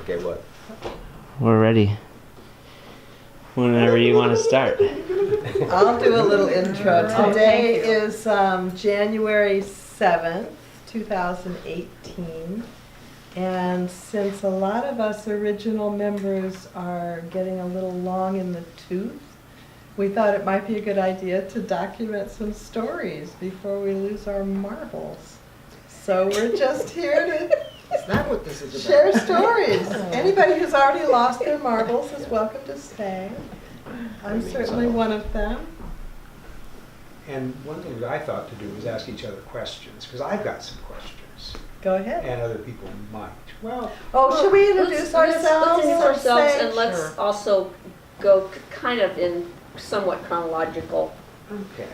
Okay, what? We're ready. Whenever you want to start. I'll do a little intro. Today is January 7th, 2018. And since a lot of us original members are getting a little long in the tooth, we thought it might be a good idea to document some stories before we lose our marbles. So we're just here to Is that what this is about? share stories. Anybody who's already lost their marbles is welcome to stay. I'm certainly one of them. And one thing that I thought to do was ask each other questions, because I've got some questions, Go ahead. and other people might. Well, Oh, should we introduce ourselves? Let's introduce ourselves Say- and let's also go kind of in somewhat chronological. okay.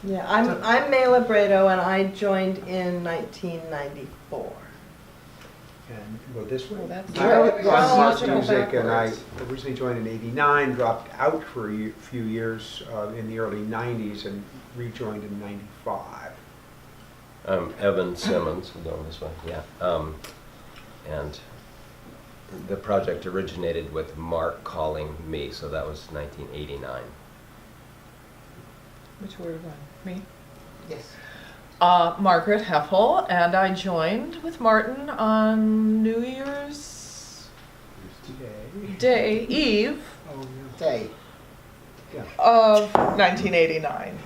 Yeah, I'm Mela Bredo, and I joined in 1994. And go this way. Oh, that's I right. got Oh, March go music, and I backwards. originally joined in '89, dropped out for a few years in the early '90s, and rejoined in '95. Evan Simmons, going this way, yeah. And the project originated with Mark calling me, so that was 1989. Which word one? Me? Yes. Margaret Heffel, and I joined with Martin on New Year's Today. Day Eve Oh, Day. yeah. of 1989.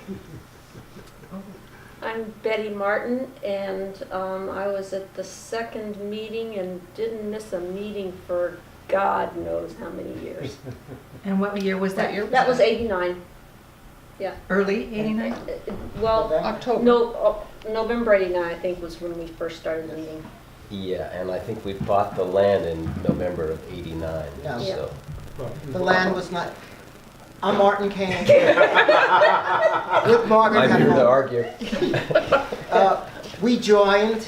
I'm Betty Martin, and I was at the second meeting and didn't miss a meeting for God knows how many years. And what year was that? That was 89. Early 89? Well, October. no, November 89, I think, was when we first started meeting. Yeah, and I think we bought the land in November of '89, Yeah. so. Well, The land was not. I'm Martin Kane. With Margaret I'm here to Heffel. argue. We joined,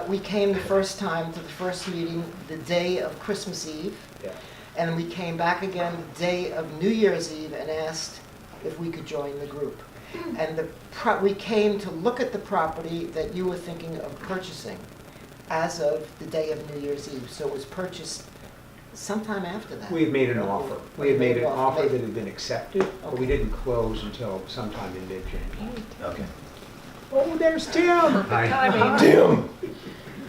we came the first time to the first meeting the day of Christmas Eve. Yeah. And we came back again the day of New Year's Eve and asked if we could join the group. And we came to look at the property that you were thinking of purchasing as of the day of New Year's Eve. So it was purchased sometime after that. We had made an offer. We had made an offer that Maybe. had been accepted, but we Okay. didn't close until sometime in mid-January. Okay. Oh, there's Tim! Tim!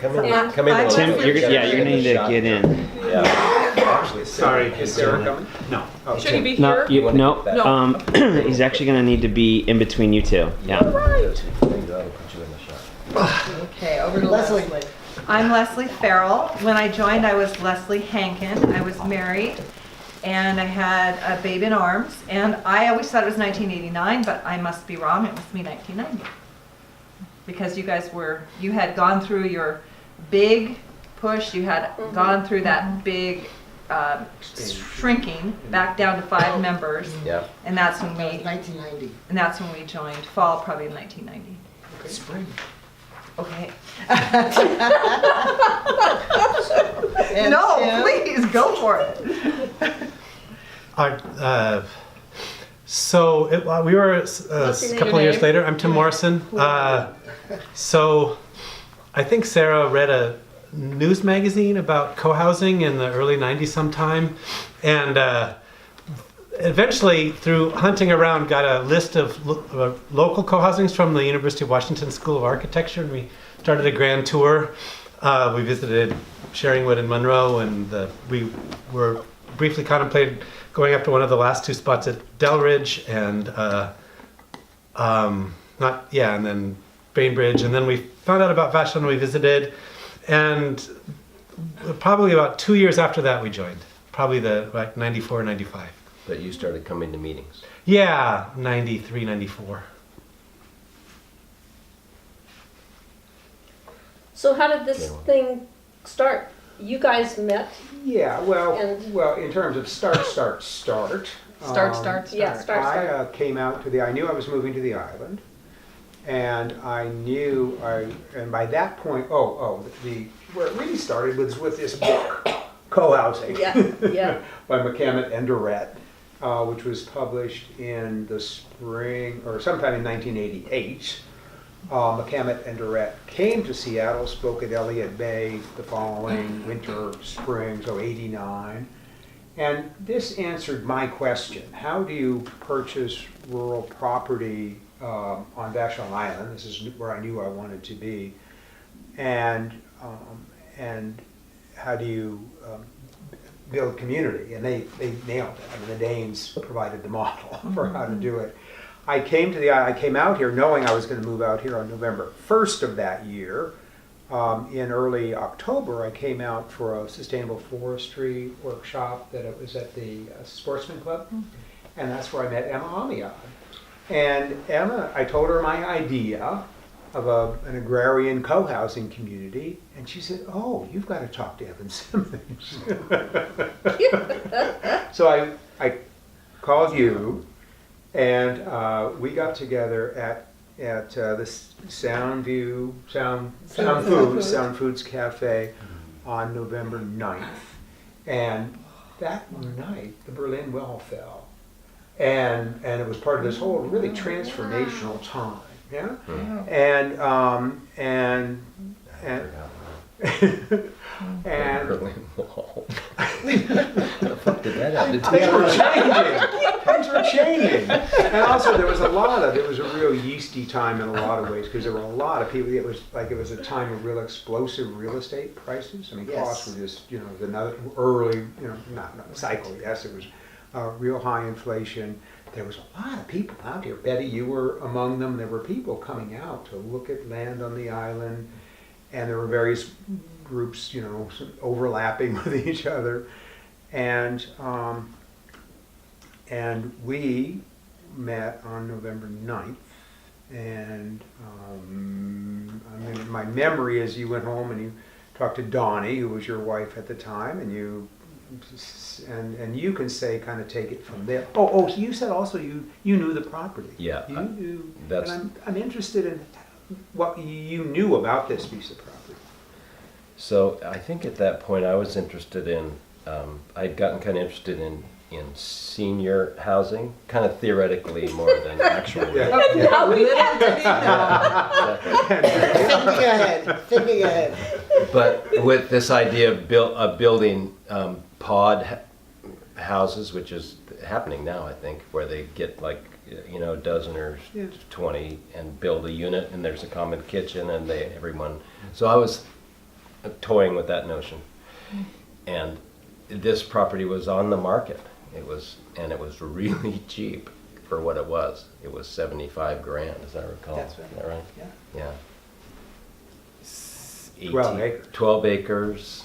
Come in, Yeah. come in. I'm a little Tim, bit. you're Gotta yeah, you're gonna need to shot. get in. Yeah. Actually, Sorry, is Sarah coming? No. Oh, Should he be No, here? you, wanna no. get that? He's actually gonna need to be in between you two. Yeah. That'll put you in the shot. Okay, over to Leslie. Leslie. I'm Leslie Farrell. When I joined, I was Leslie Hankin. I was married and I had a baby in arms. And I always thought it was 1989, but I must be wrong. It must be 1990. Because you guys you had gone through your big push. You had gone through that big shrinking back down to 5 members. Yeah. And that's when That was we 1990. joined. Fall probably 1990. Spring. Okay. And No, Tim? please go for it. We were What's a your couple of name? years later. I'm Tim Morrison. So I think Sarah read a news magazine about co-housing in the early 90s sometime. And eventually, through hunting around, got a list of local co-housings from the University of Washington School of Architecture. And we started a grand tour. We visited Sharingwood and Monroe, and we were briefly contemplated going up to one of the last 2 spots at Delridge and and then Bainbridge, and then we found out about Vashon. We visited, and probably about 2 years after that we joined. Probably the 94, 95. But you started coming to meetings. Yeah, 93, 94. So how did this thing start? You guys met? Yeah, well, And- in terms of start. Yeah, start. I came out I knew I was moving to the island, and and by that point, where it really started was with this book, Co-Housing. Yeah. By McCammett and Durrett, which was published in the spring, or sometime in 1988. McCammett and Durrett came to Seattle, spoke at Elliott Bay the following winter, spring, so '89. And this answered my question: how do you purchase rural property on Vashon Island? This is where I knew I wanted to be. And how do you build community? And they nailed it. I mean, the Danes provided the model for how to do it. I came out here knowing I was going to move out here on November 1st of that year. In early October, I came out for a sustainable forestry workshop that it was at the Sportsman Club, and that's where I met Emma Amiad. And Emma, I told her my idea of an agrarian co-housing community, and she said, "Oh, you've got to talk to Evan Simmons." So I called you, and we got together at the Sound Foods Cafe on November 9th. And that night, the Berlin Wall fell. And it was part of this whole really transformational time. Yeah? And Berlin Wall. The fuck did that have to do? things were changing. Things were changing. And also there was a real yeasty time in a lot of ways, because there were a lot of people. It was a time of real explosive real estate prices. I mean, Yes. costs were just, another early, not cycle. Yes, it was real high inflation. There was a lot of people out here. Betty, you were among them. There were people coming out to look at land on the island, and there were various groups, overlapping with each other, and we met on November 9th, and my memory is you went home and you talked to Donnie, who was your wife at the time, and you can say, kind of take it from there. Oh, so you said also you knew the property. Yeah, You knew, that's- and I'm interested in what you knew about this piece of property. So I think at that point I was interested in, I'd gotten kind of interested in senior housing, kind of theoretically more than actually. Now we have to Thinking ahead. But with this idea of building pod houses, which is happening now, I think, where they get like a dozen or 20 and build a unit, and there's a common kitchen, and everyone. So I was toying with that notion, and this property was on the market. It was really cheap for what it was. It was 75 grand, as I recall. That's right. Is that right? Yeah. Yeah. 12 acres. 12 acres,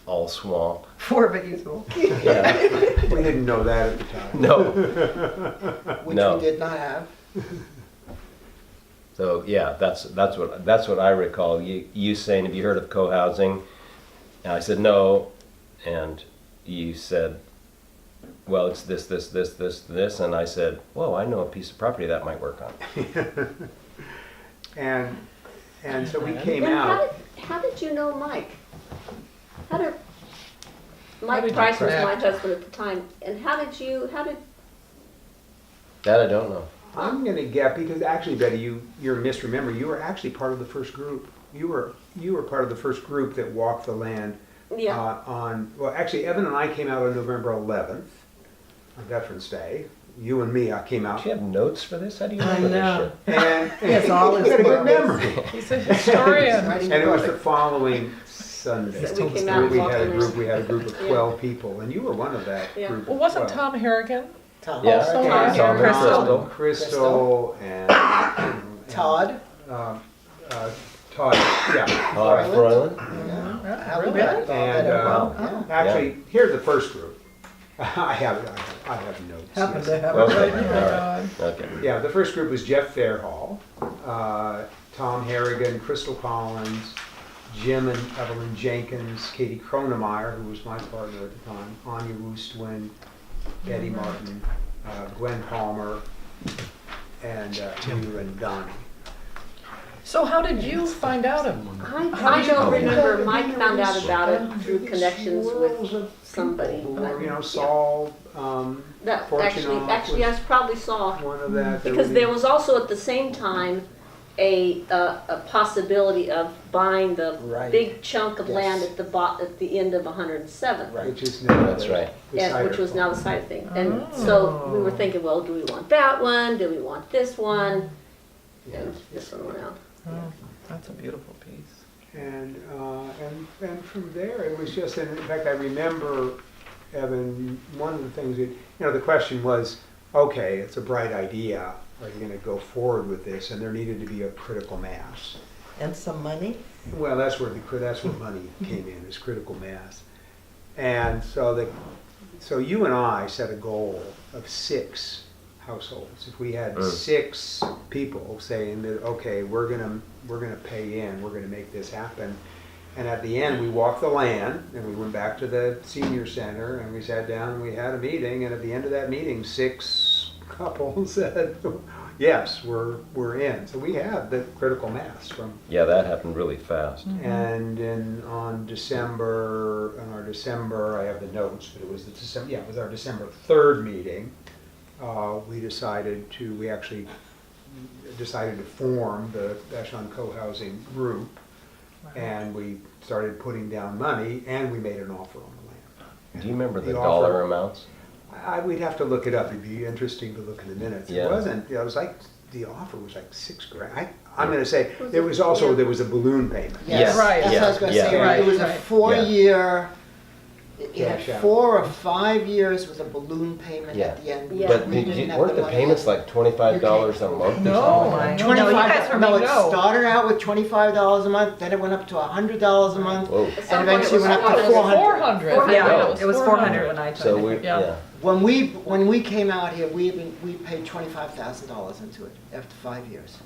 all swamp. 4 but usable. Yeah. We didn't know that at the time. No. Which No. we did not have. So yeah, that's what I recall. You saying, have you heard of co-housing? And I said no, and you said, well, it's this, and I said, whoa, I know a piece of property that might work on. And so we came And out. how did you know Mike? How Mike did you Price was my connect? husband at the time, and how did That I don't know. I'm going to get, because actually, Betty, you're misremember. You were actually part of the first group. You were part of the first group that walked the land. yeah. Actually, Evan and I came out on November 11th, on Veterans Day. You and me, I came out. Do you have notes for this? How do you I remember know. this And Yes, all you is got a good well. memory. He's a historian. Writing And it was book. the following Sunday. So we came out and We walked had a the group. land. We had a group of 12 people, and you were one of that Yeah. group. Well, of wasn't 12. Tom Harrigan? Tom. Yeah, Also Tom on here, and Crystal. Crystal and Todd. Todd, yeah. Todd Froyland? How really? about And yeah. actually, here's the first group. I have notes. Happen yes. to have Okay. it right Oh my here. God. Okay. Yeah, the first group was Jeff Fairhall, Tom Harrigan, Crystal Collins, Jim and Evelyn Jenkins, Katie Kronemeyer, who was my partner at the time, Anya Woostwin, Eddie Martin, Gwen Palmer, and you and Donnie. So how did you find out of I don't remember. Mike found out about it through connections with somebody. Who were, Saul, That Fortunoff actually, I was probably saw. one of that. Because there was also at the same time a possibility of buying the Right. big chunk of land Yes. at the end of 107th. Right. Which is now That's right. the And, which cider was now the farm. side thing. And so we were thinking, well, do we want that one? Do we want this one? And this one went out. Oh, that's a beautiful piece. And from there, it was just, and in fact, I remember, Evan, one of the things that, the question was, okay, it's a bright idea. Are you gonna go forward with this? And there needed to be a critical mass. And some money? Well, that's where money came in, is critical mass. And so you and I set a goal of 6 households. If we had 6 people saying that, okay, we're gonna pay in, we're gonna make this happen. And at the end, we walked the land, and we went back to the senior center, and we sat down and we had a meeting. And at the end of that meeting, 6 couples said, yes, we're in. So we had the critical mass from. Yeah, that happened really fast. And on our December, I have the notes, but it was it was our December 3rd meeting. We actually decided to form the Vashon Co-housing group, and we started putting down money, and we made an offer on the land. Do you remember the offer- dollar amounts? We'd have to look it up. It'd be interesting to look in the minutes. Yeah. It wasn't. It was like the offer was like $6,000. I'm going to say there was a balloon payment. Yes. Right. That's what I was gonna Yeah. say. Right, It was a right. 4-year, it had Cash out. 4 or 5 years with a balloon payment Yeah. at the end. Yeah. But We didn't have weren't the money. payments like $25 a month or No, something? I- No, you guys were No, it no. started out with $25 a month, then it went up to $100 a month. Whoa. At some And point eventually it was went up to 400. 400. 400. Yeah, it was 400 when I So joined. we, Yeah. yeah. When we came out here, we paid $25,000 into it after 5 years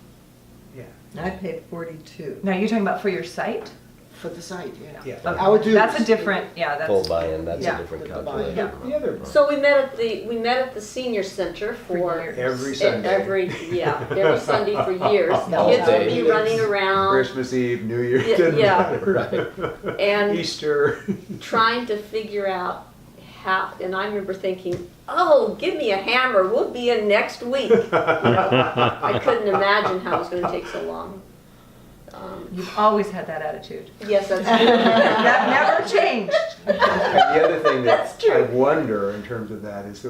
Yeah. I paid 42. Now, you're talking about for your site? for the site, yeah. Yeah. Okay. Our dues. That's a different, yeah, Full that's, buy-in, that's a Yeah. different The buy-in. calculation. The other So we met at the senior center for every Sunday, every Sunday for years. All Kids would day. be running around Christmas Eve, New Year's, Yeah, didn't yeah. matter. and Easter. trying to figure out how, and I remember thinking, oh, give me a hammer, we'll be in next week. I couldn't imagine how it was gonna take so long. you've always had that attitude. Yes, that's That never changed. And the other thing that That's true. I wonder in terms of that is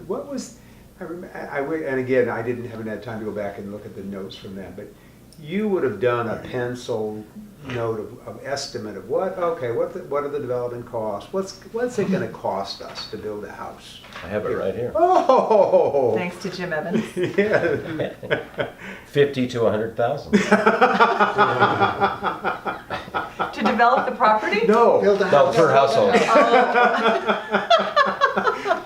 what was, and again, I haven't had time to go back and look at the notes from then, but you would have done a pencil note of estimate of what are the development costs? What's it gonna cost us to build a house? I have it right here. Oh! Thanks to Jim Evans. Yeah. 50 to 100,000. To develop the property? No. Build a No, house. per household.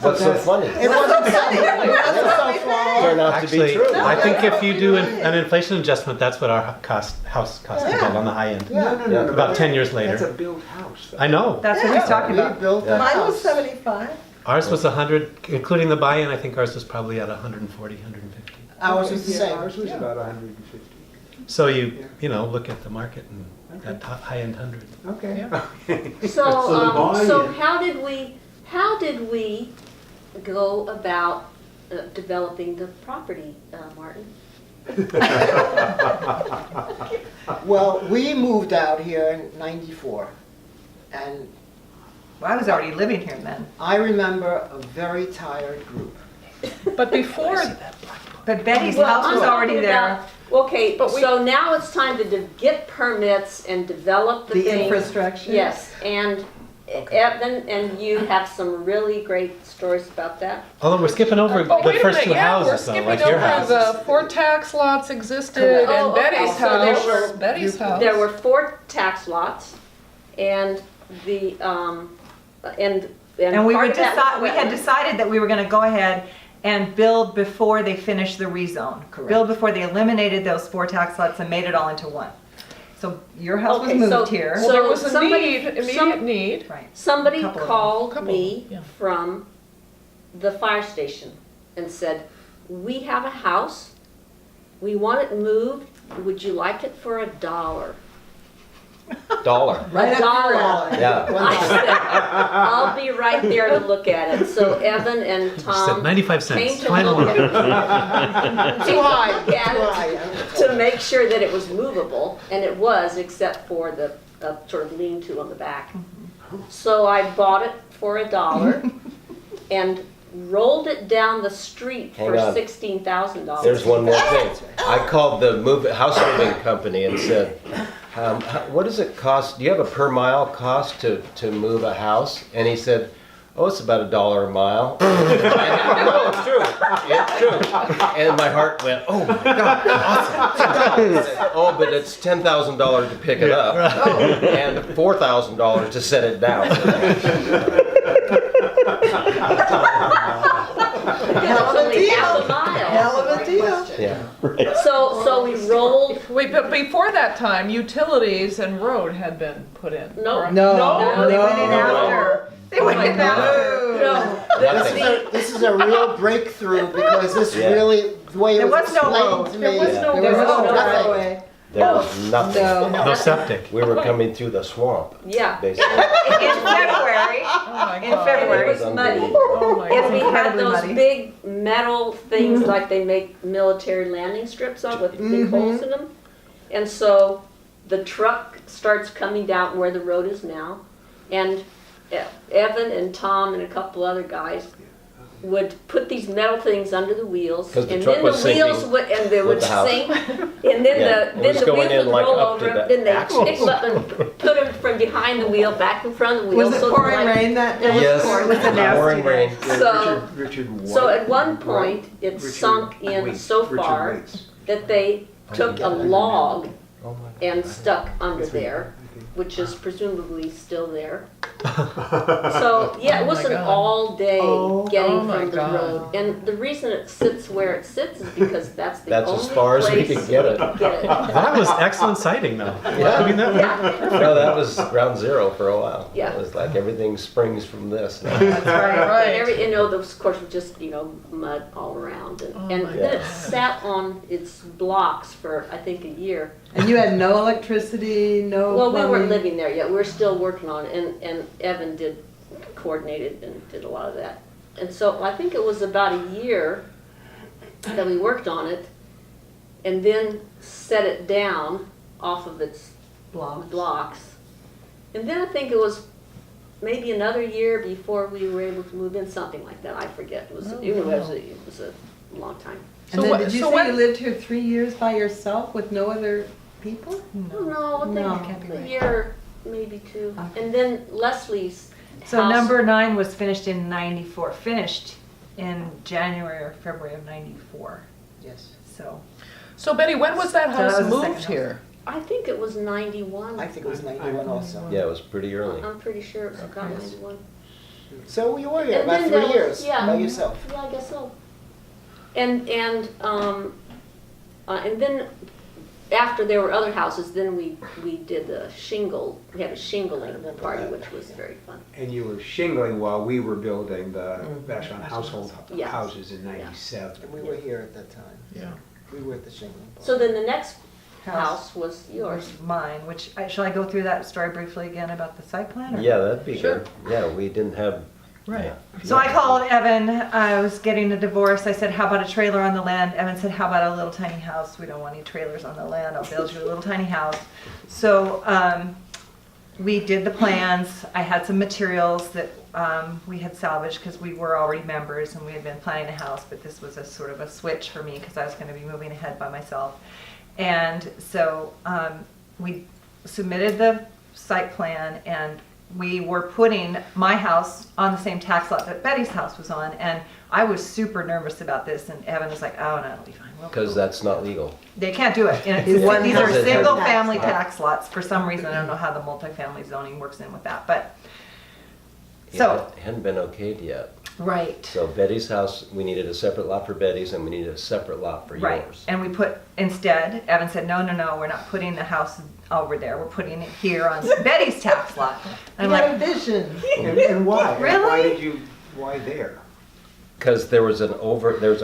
What's so funny? It wasn't funny. It wasn't so funny. Turned out to be Actually, true. I think if you do an inflation adjustment, that's what our house cost to build on the high end. No. About 10 years later. That's a built house. though. I know. That's what he's talking We about. built a Mine was house. 75. Ours was 100, including the buy-in, I think ours was probably at 140, 150. Ours was the Yeah, same. Ours was Yeah. about 150. So look at the market and that high-end 100. Okay. So how did we go about developing the property, Martin? Well, we moved out here in '94, and Well, I was already living here then. I remember a very tired group. But before, But Betty's Well, house I'm was already talking there. about- Okay, But we- so now it's time to get permits and develop the The thing. infrastructure? Yes, and Evan and you have some really great stories about that. Although we're skipping over but the wait a first minute, two yeah, we're houses though, skipping like your over house. the 4 tax lots existed Correct. and Oh, okay, Betty's so there house, were- Betty's house. There were 4 tax lots, and the, And we part were of that was we had wetland. decided that we were gonna go ahead and build before they finished the rezone. Correct. Build before they eliminated those 4 tax lots and made it all into one. So your house was Okay, so- moved here. Well, there was a somebody- immediate need. Right. Somebody Couple of them. called Couple, me yeah. from the fire station and said, we have a house, we want it moved, would you like it for $1? $1. Right up your $1. alley. Yeah. I said, I'll be right there to look at it. So Evan and She said Tom 95 came cents. to Final look offer. at Too high, look at too it high. to make sure that it was movable, and it was, except for the sort of lean-to on the back. So I bought it for $1 and rolled it down the street Hang for on. $16,000. There's one more thing. I called the house moving company and said, what does it cost? Do you have a per mile cost to move a house? And he said, oh, it's about $1 a mile. No, it's true. It's true. And my heart went, oh my God, awesome. Oh, but it's $10,000 to pick it up and $4,000 to set it down. It's only half a mile. Hell of a deal. Yeah. So we rolled. Wait, but before that time, utilities and road had been put in. No. correct? No, They went in No. after. They went in after. No. Nothing. This is a real breakthrough because this Yeah. really, the way it There was was no explained road. to There me. was no There was no No. driveway. There was nothing. No. No septic. We were coming through the swamp, Yeah. basically. In February. Oh my In God. February. It was muddy. Oh my And we God. had Incredibly those muddy. big metal things like they make military landing strips of with big holes in them. And so the truck starts coming down where the road is now. And Evan and Tom and a couple other guys would put these metal things under the wheels. 'Cause the and truck then was the wheels sinking would, and they with would the house. sink. And then Yeah, it then was the going wheels in would like roll up to over. the Then they axle. pick them up and put them from behind the wheel back in front of the wheel. Was it so pouring like- rain that day? Yes, It was a nasty pouring day. rain. So- Richard So White. at one point, it Richard sunk in Waite. so Richard far Waite's. that they took a log Oh my and stuck under there, which is presumably still there. So, yeah, it Oh was my an God. all-day Oh getting my from the God. road. And the reason it sits where it sits is because that's the That's only as far as we place could get it. we could get it. That was excellent sighting, though. Yeah. I mean, that, Yeah, No, that was ground zero for a while. Yeah. It was like everything springs from this. That's right. Right. and every, those, of course, were just, mud all around. And, Oh and my then it God. sat on its blocks for, I think, a year. And you had no electricity, no Well, we weren't plumbing? living there yet. We were still working on it, and Evan coordinated and did a lot of that. And so I think it was about a year that we worked on it, and then set it down off of its blocks. And then I think it was maybe another year before we were able to move in, something like that. I forget. It was a long time. And So then what- did you so say when- you lived here 3 years by yourself with no other people? No, I No, think can't be a right. year, maybe two. Okay. And then Leslie's So house. number 9 was finished in 94, finished in January or February of 94. Yes. So So Betty, when was that So that house was the second moved house. here? I think it was 91. I think it was 91 also. Yeah, it was pretty early. I'm pretty sure it was about 91. So you were here And about then 3 there was- years yeah. by yourself. Yeah, I guess so. And then after there were other houses, then we did the shingle. We had a shingling party, which was very fun. And you were shingling while we were building the Vashon household Yes. houses in '97. And we were here at that time. Yeah. We were at the shingling. So then the next house house was yours. was mine, which, shall I go through that story briefly again about the site plan? or- Yeah, that'd be Sure. good. Yeah, we didn't have. Right. yeah. So I called Evan, I was getting a divorce, I said, how about a trailer on the land? Evan said, how about a little tiny house? We don't want any trailers on the land, I'll build you a little tiny house. So we did the plans, I had some materials that we had salvaged because we were already members and we had been planning a house, but this was a sort of a switch for me because I was going to be moving ahead by myself. And so we submitted the site plan and we were putting my house on the same tax lot that Betty's house was on, and I was super nervous about this, and Evan was like, oh, no, it'll be fine. Because that's not legal. They can't do it. And It's one these are house. single-family Tax lot. tax lots. For some reason, I don't know how the multifamily zoning works in with that, but, It so, hadn't been okayed yet. right. So Betty's house, we needed a separate lot for Betty's and we needed a separate lot for Right, yours. and we put, instead, Evan said, no, we're not putting the house over there, we're putting it here on Betty's tax lot. And You I'm had a like, vision. And why? Really? Why there? Because there was a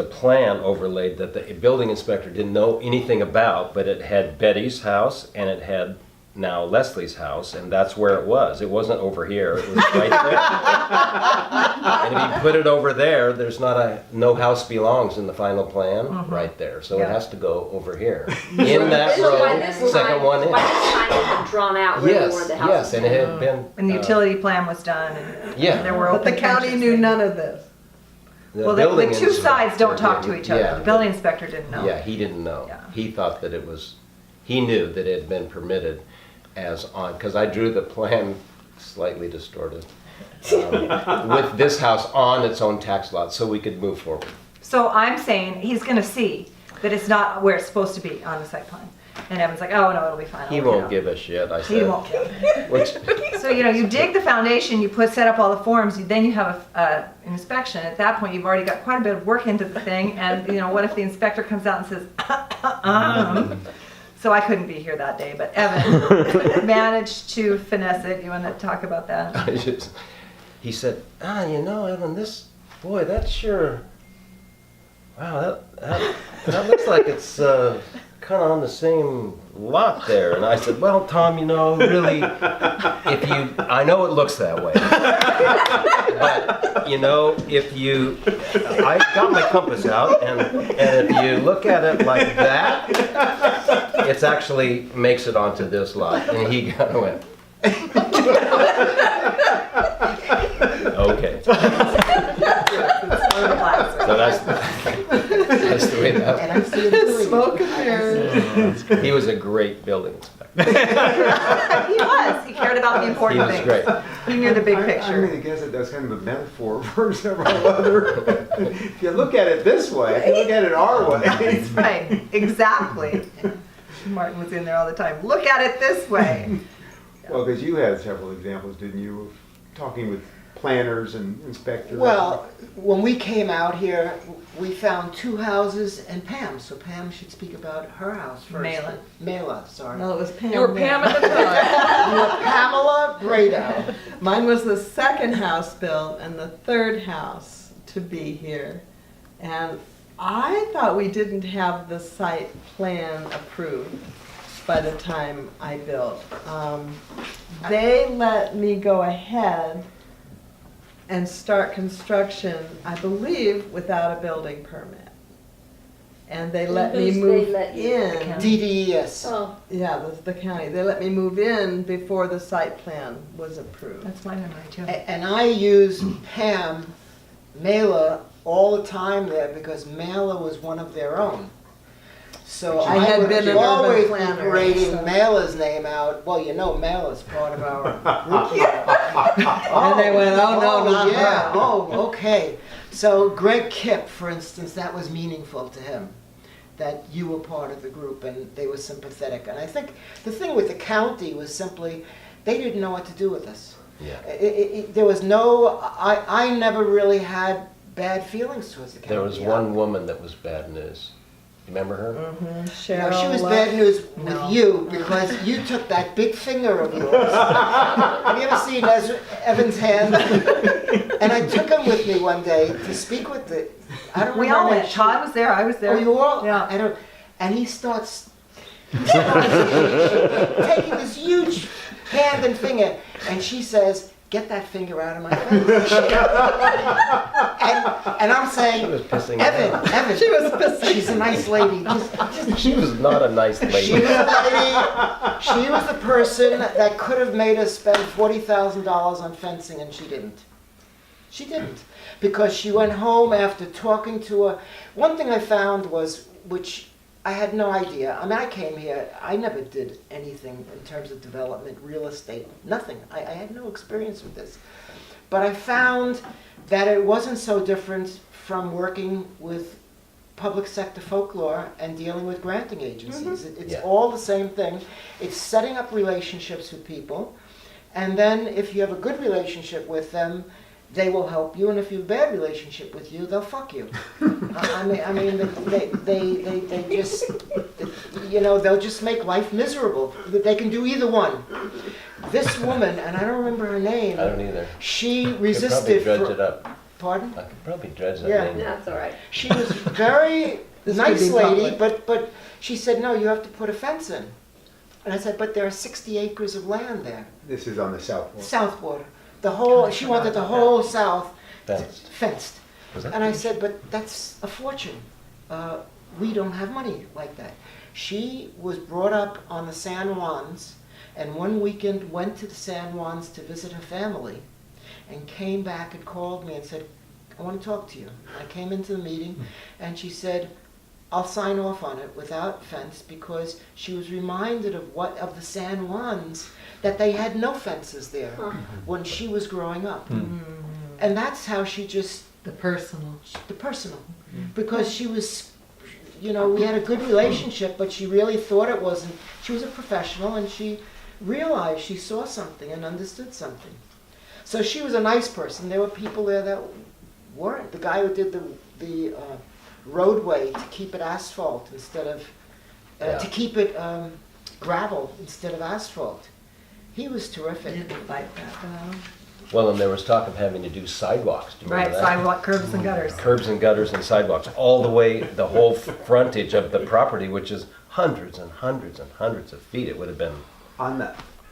plan overlaid that the building inspector didn't know anything about, but it had Betty's house and it had now Leslie's house, and that's where it was. It wasn't over here, it was right there. And if you put it over there, there's no house belongs in the final plan right there, so it Yeah. has to go over here. In that So by row, this second time, one in. by this time it had drawn out where they wanted the house. Yes, and it had been. And the utility plan was done, and Yeah. there were But the open county trenches knew made. none of this. Well, building the two inspector sides don't talk to didn't- each other. yeah, The building inspector didn't know. Yeah, he didn't know. Yeah. He thought that he knew that it had been permitted as on, because I drew the plan slightly distorted, with this house on its own tax lot, so we could move forward. So I'm saying he's gonna see that it's not where it's supposed to be on the site plan. And Evan's like, oh, no, it'll be fine. He I'll work it won't out." give a shit, I He said. won't give. Which, So, you dig the foundation, you set up all the forms, then you have an inspection. At that point, you've already got quite a bit of work into the thing, and, what if the inspector comes out and says, So I couldn't be here that day, but Evan managed to finesse it. You want to talk about that? he said, Evan, that's sure, wow, that looks like it's kind of on the same lot there. And I said, well, Tom, really, I know it looks that way. But, I got my compass out, and if you look at it like that, it actually makes it onto this lot. And he kind of went, okay. So that's the way that And I see it doing it. Smoke and mirrors. He was a great building inspector. He was. He cared about the He important was things. great. He knew the big I'm picture. going to guess that that's kind of a metaphor for several other. If you look at it this way, if you look at it our way. That's right. Exactly. Martin was in there all the time. Look at it this way. Well, because you had several examples, didn't you, of talking with planners and inspectors? Well, when we came out here, we found two houses and Pam, so Pam should speak about her house first. Mela. Mela, sorry. No, it was Pam. You were Pam at the time. You were Pamela Brado. Mine was the second house built and the third house to be here. And I thought we didn't have the site plan approved by the time I built. They let me go ahead and start construction, I believe, without a building permit. And they let me Who's they move let you? in. DDES. Oh, Yeah, the county. They let me move in before the site plan was approved. That's my memory too. And I use Pam, Mela, all the time there because Mela was one of their own. So I I had would been an always urban be planner, parading so- Mela's name out. Well, Mela's part of our group here. And they went, oh, no, not yeah. her. Oh, okay. So Greg Kipp, for instance, that was meaningful to him, that you were part of the group and they were sympathetic. And I think the thing with the county was simply, they didn't know what to do with us. Yeah. There was I never really had bad feelings towards the county. There was one woman that was bad news. You remember her? No, Cheryl. she was bad news with No. you because you took that big finger of yours. Have you ever seen Evan's hand? And I took him with me one day to speak with the. I don't We remember. all went. Todd was there. I was there. Oh, you all? Yeah. I don't. And he starts taking this huge hand and finger, and she says, "Get that finger out of my face." and I'm She saying, was pissing me Evan, off. Evan, She was pissing. she's a nice lady. She was not a nice She lady. was a lady. She was the person that could have made us spend $40,000 on fencing, and she didn't. She didn't, because she went home after talking to her. One thing I found was, which I had no idea. I mean, I came here. I never did anything in terms of development, real estate, nothing. I had no experience with this, but I found that it wasn't so different from working with public sector folklore and dealing with granting agencies. It's Yeah. all the same thing. It's setting up relationships with people, and then if you have a good relationship with them, they will help you, and if you have a bad relationship with you, they'll fuck you. I mean, they just, they'll just make life miserable. They can do either one. This woman, and I don't remember her name. I don't either. She Could probably resisted. dredge it up. Pardon? I could probably dredge that Yeah. name. that's all right. She was very This could nice be lady, public. but she said, no, you have to put a fence in. And I said, but there are 60 acres of land there, This is on the south wall. south border. The whole, she wanted the whole south Fenced. fenced. Was that And I finished? said, but that's a fortune. We don't have money like that. She was brought up on the San Juans, and one weekend went to the San Juans to visit her family, and came back and called me and said, I want to talk to you. I came into the meeting, and she said, I'll sign off on it without fence, because she was reminded of the San Juans, that they had no fences there when she was growing up. And that's how she just, The personal. because she was, you know, we had a good relationship, but she really thought it wasn't, she was a professional, and she realized she saw something and understood something. So she was a nice person. There were people there that weren't. The guy who did the roadway to keep it asphalt instead of, to keep it gravel instead of asphalt. He was terrific. Didn't like that though. Well, and there was talk of having to do sidewalks. Do you Right, remember that? sidewalk, curbs and gutters. Curbs and gutters and sidewalks, all the way, the whole frontage of the property, which is hundreds and hundreds and hundreds of feet. It would have been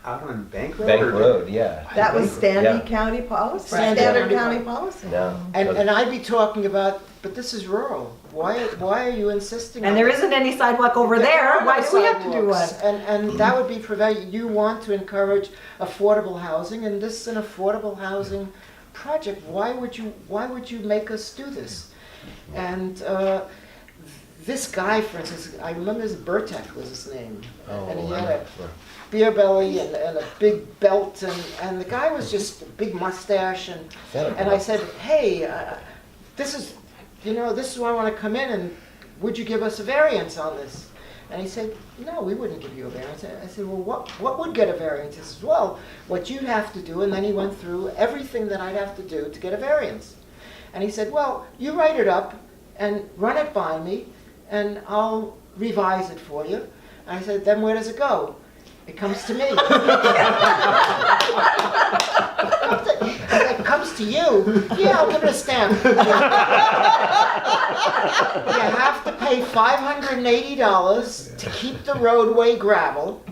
Out on Bank Road? Bank or- Road, yeah. That was Yeah. Standard County policy, Standard Standard County County policy. No. And I'd be talking about, but this is rural. Why are you insisting on And there this? isn't any sidewalk over there. Why do we have to do one? Sidewalks. And that would be you want to encourage affordable housing, and this is an affordable housing project. Why would you make us do this? And this guy, for instance, I remember his Burtek was his name, and he had a beer belly and a big belt, and the guy was just a big mustache, and I said, hey, this is where I want to come in, and would you give us a variance on this? And he said, no, we wouldn't give you a variance. I said, well, what would get a variance? He says, well, what you'd have to do, and then he went through everything that I'd have to do to get a variance. And he said, well, you write it up and run it by me, and I'll revise it for you. And I said, then where does it go? It comes to me. It comes to you. Yeah, I'll give it a stamp. You have to pay $580 to keep the roadway gravel.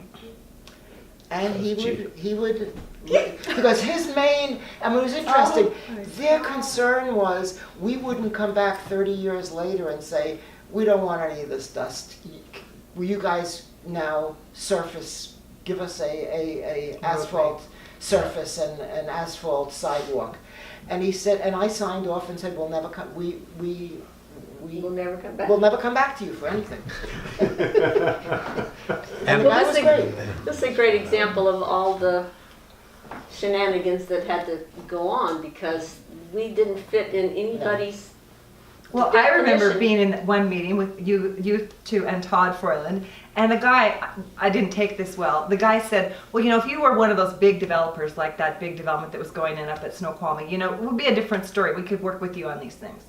And he would, because his main, it was interesting, their concern was we wouldn't come back 30 years later and say, we don't want any of this dust. Will you guys now give us a asphalt surface and an asphalt sidewalk? And he said, and I signed off and said, we'll never come, We'll never come back. we'll never come back to you for anything. And the Well, guy was great. This is a great example of all the shenanigans that had to go on because we didn't fit in anybody's. Well, I remember definition. being in one meeting with you two and Todd Froyland, and the guy, I didn't take this well, the guy said, well, if you were one of those big developers, like that big development that was going in up at Snoqualmie, it would be a different story. We could work with you on these things.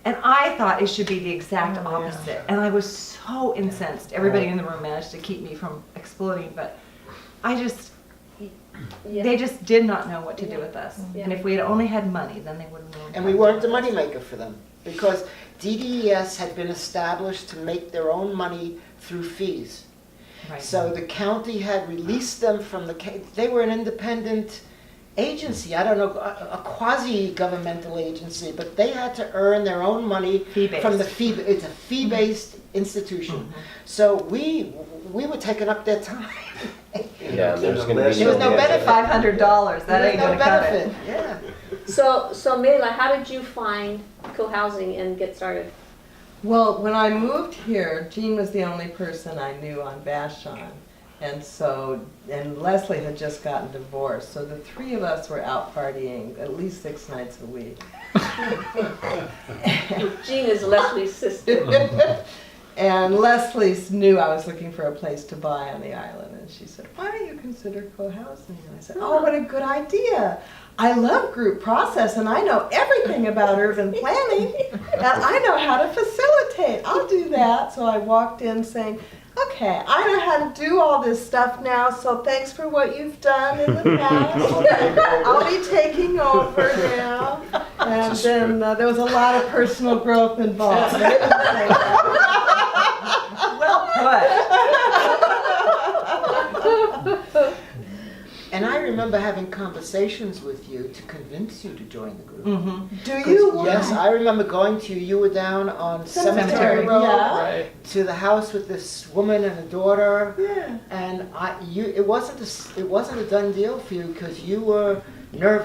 And I thought it should be the exact opposite. And I was so incensed. Everybody in the room managed to keep me from exploding, but they just did not know what to do with us. Yeah. And if we had only had money, then they would have known. And we weren't the moneymaker for them, because DDES had been established to make their own money through fees. Right. So the county had released them from they were an independent agency, I don't know, a quasi-governmental agency, but they had to earn their own money Fee-based. from the fee, it's a fee-based institution. So we were taking up their time. Yeah, there's going to be There was no no benefit. $500, that There ain't was gonna no cut benefit, it. yeah. So Mela, how did you find co-housing and get started? Well, when I moved here, Jean was the only person I knew on Vashon. And Leslie had just gotten divorced, so the three of us were out partying at least 6 nights a week. Jean is Leslie's sister. And Leslie knew I was looking for a place to buy on the island, and she said, why don't you consider co-housing? And I said, oh, what a good idea. I love group process, and I know everything about urban planning, and I know how to facilitate. I'll do that. So I walked in saying, okay, I know how to do all this stuff now, so thanks for what you've done in the past. I'll be taking over now. And then there was a lot of personal growth involved. I didn't say that. Well put. remember having conversations with you to convince you to join the group. Mm-hmm. Do 'Cause, you? yes, I remember going to you. You were down on Cemetery Road. Yeah. Right. To the house with this woman and a daughter. Yeah. And it wasn't a done deal for you because you were nervous.